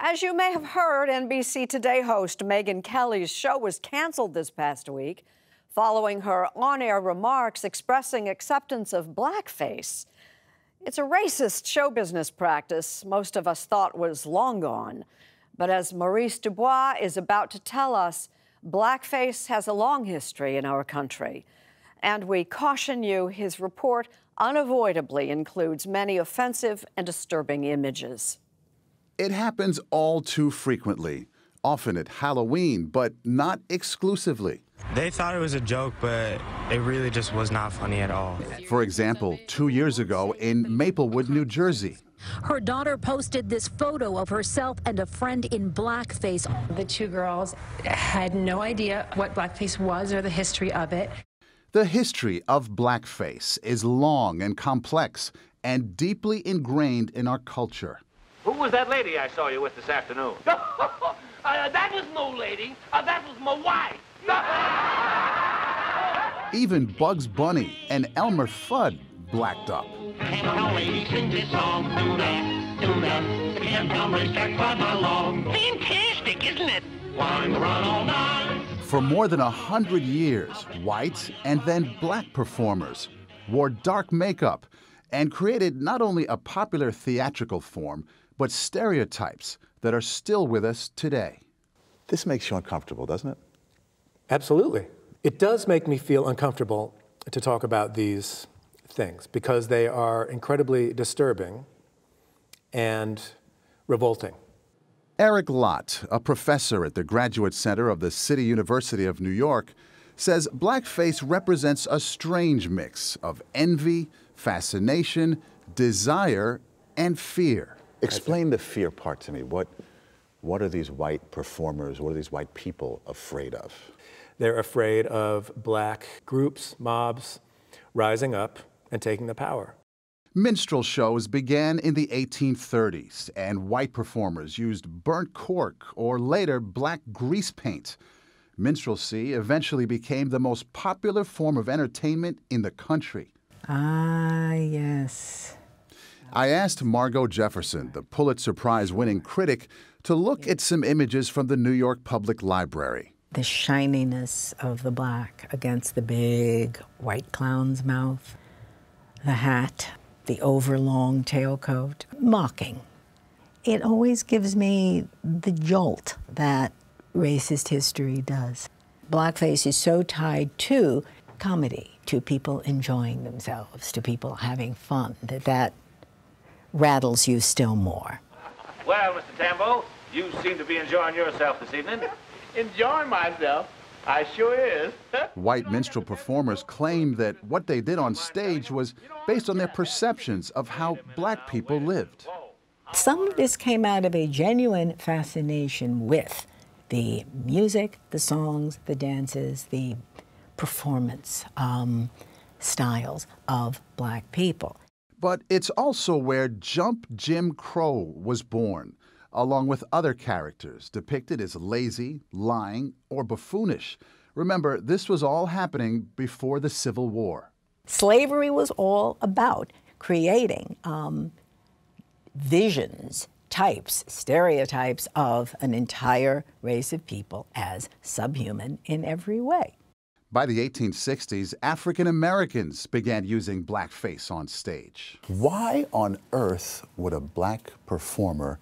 As you may have heard, NBC Today host Megyn Kelley's show was canceled this past week following her on-air remarks expressing acceptance of blackface. It's a racist show business practice most of us thought was long gone. But as Maurice DuBois is about to tell us, blackface has a long history in our country. And we caution you, his report unavoidably includes many offensive and disturbing images. It happens all too frequently, often at Halloween, but not exclusively. They thought it was a joke, but it really just was not funny at all. For example, 2 years ago in Maplewood, New Jersey. Her daughter posted this photo of herself and a friend in blackface. The two girls had no idea what blackface was or the history of it. The history of blackface is long and complex and deeply ingrained in our culture. Who was that lady I saw you with this afternoon? That was no lady. That was my wife. Even Bugs Bunny and Elmer Fudd blacked up. Fantastic, isn't it? For more than 100 years, white and then black performers wore dark makeup and created not only a popular theatrical form, but stereotypes that are still with us today. This makes you uncomfortable, doesn't it? Absolutely. It does make me feel uncomfortable to talk about these things because they are incredibly disturbing and revolting. Eric Lott, a professor at the Graduate Center of the City University of New York, says blackface represents a strange mix of envy, fascination, desire, and fear. Explain the fear part to me. What are these white performers, what are these white people afraid of? They're afraid of black groups, mobs, rising up and taking the power. Minstrel shows began in the 1830s, and white performers used burnt cork or later black grease paint. Minstrelsy eventually became the most popular form of entertainment in the country. Ah, yes. I asked Margo Jefferson, the Pulitzer Prize-winning critic, to look at some images from the New York Public Library. The shininess of the black against the big white clown's mouth, the hat, the overlong tailcoat, mocking. It always gives me the jolt that racist history does. Blackface is so tied to comedy, to people enjoying themselves, to people having fun, that rattles you still more. Well, Mr. Tambo, you seem to be enjoying yourself this evening. Enjoying myself? I sure is. White minstrel performers claimed that what they did on stage was based on their perceptions of how black people lived. Some of this came out of a genuine fascination with the music, the songs, the dances, the performance styles of black people. But it's also where Jump Jim Crow was born, along with other characters depicted as lazy, lying, or buffoonish. Remember, this was all happening before the Civil War. Slavery was all about creating visions, types, stereotypes of an entire race of people as subhuman in every way. By the 1860s, African Americans began using blackface on stage. Why on earth would a black performer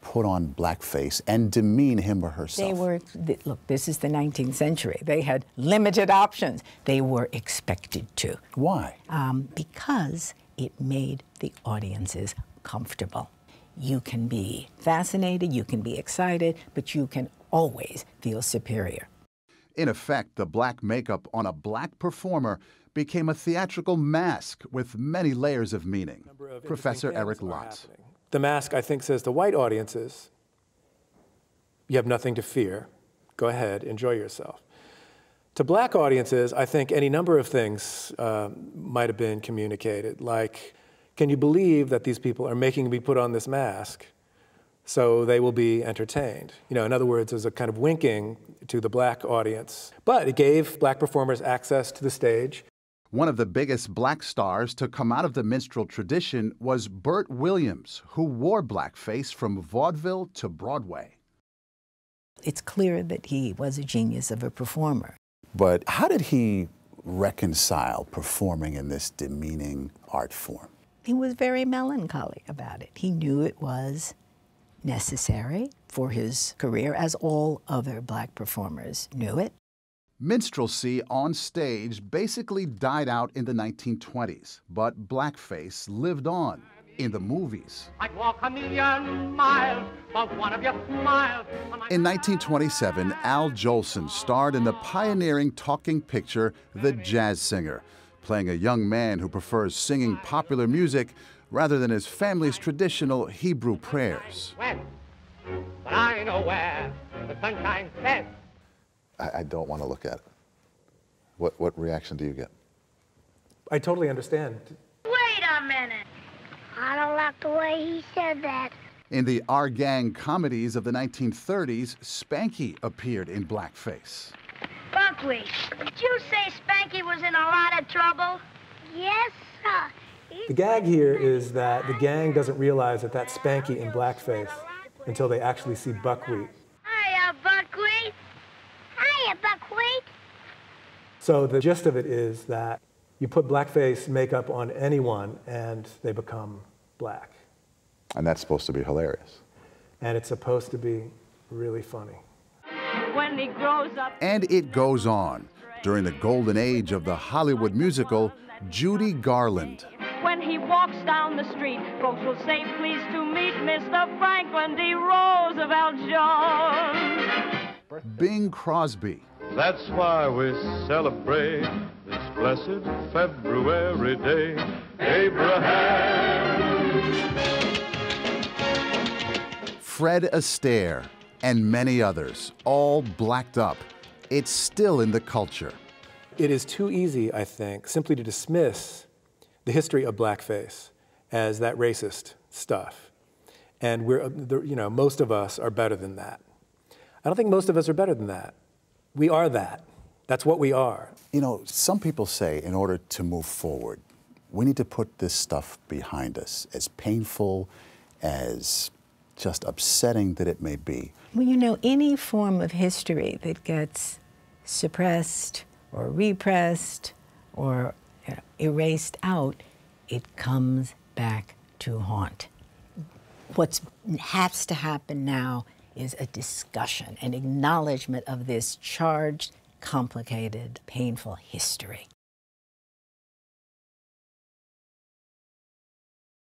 put on blackface and demean him or herself? Look, this is the 19th century. They had limited options. They were expected to. Why? Because it made the audiences comfortable. You can be fascinated, you can be excited, but you can always feel superior. In effect, the black makeup on a black performer became a theatrical mask with many layers of meaning. Professor Eric Lott. The mask, I think, says to white audiences, you have nothing to fear. Go ahead, enjoy yourself. To black audiences, I think any number of things might have been communicated, like, can you believe that these people are making me put on this mask so they will be entertained? You know, in other words, there's a kind of winking to the black audience. But it gave black performers access to the stage. One of the biggest black stars to come out of the minstrel tradition was Bert Williams, who wore blackface from vaudeville to Broadway. It's clear that he was a genius of a performer. But how did he reconcile performing in this demeaning art form? He was very melancholy about it. He knew it was necessary for his career, as all other black performers knew it. Minstrelsy on stage basically died out in the 1920s, but blackface lived on in the movies. I'd walk a million miles for one of your smiles. In 1927, Al Jolson starred in the pioneering talking picture The Jazz Singer, playing a young man who prefers singing popular music rather than his family's traditional Hebrew prayers. West, but I know where the sun shines best. I don't want to look at it. What reaction do you get? I totally understand. Wait a minute. I don't like the way he said that. In the Our Gang comedies of the 1930s, Spanky appeared in blackface. Buckwheat, did you say Spanky was in a lot of trouble? Yes, sir. The gag here is that the gang doesn't realize that that's Spanky in blackface until they actually see Buckwheat. Hiya, Buckwheat. Hiya, Buckwheat. So the gist of it is that you put blackface makeup on anyone and they become black. And that's supposed to be hilarious. And it's supposed to be really funny. When he grows up. And it goes on. During the golden age of the Hollywood musical, Judy Garland. When he walks down the street, folks will say, pleased to meet Mr. Franklin D. Roosevelt Jones. Bing Crosby. That's why we celebrate this blessed February day. Abraham. Fred Astaire, and many others, all blacked up. It's still in the culture. It is too easy, I think, simply to dismiss the history of blackface as that racist stuff. And most of us are better than that. I don't think most of us are better than that. We are that. That's what we are. You know, some people say in order to move forward, we need to put this stuff behind us, as painful, as just upsetting that it may be. Well, you know, any form of history that gets suppressed or repressed or erased out, it comes back to haunt. What has to happen now is a discussion, an acknowledgement of this charged, complicated, painful history.